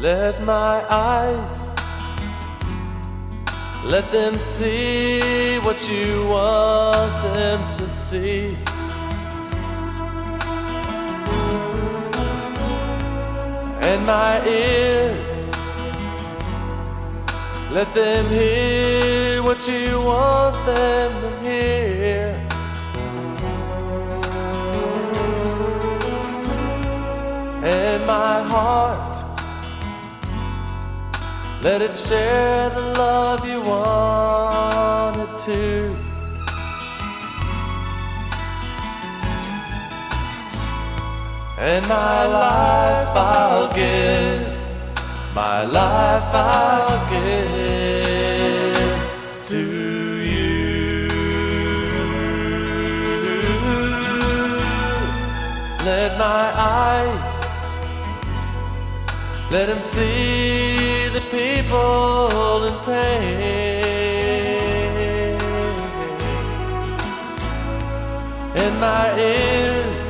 Let my eyes, let them see what you want them to see. And my ears, let them hear what you want them to hear. And my heart, let it share the love you want it to. And my life I'll give, my life I'll give to you. Let my eyes, let them see the people in pain. And my ears,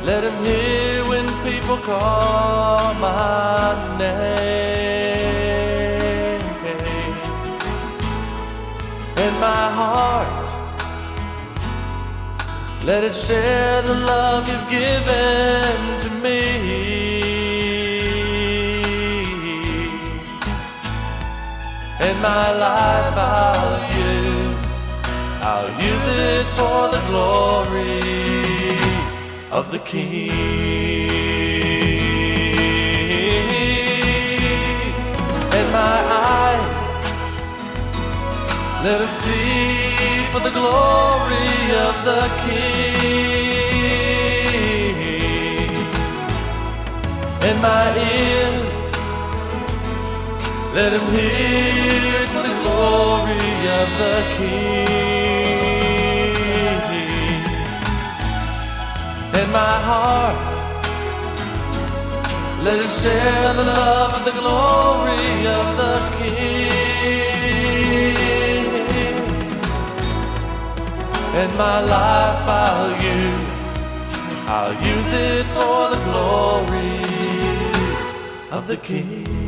let them hear when people call my name. And my heart, let it share the love you've given to me. And my life I'll use it for the glory of the King. And my eyes, let them see for the glory of the King. And my ears, let him hear to the glory of the King. And my heart, let it share the love of the glory of the King. And my life I'll use it for the glory of the King.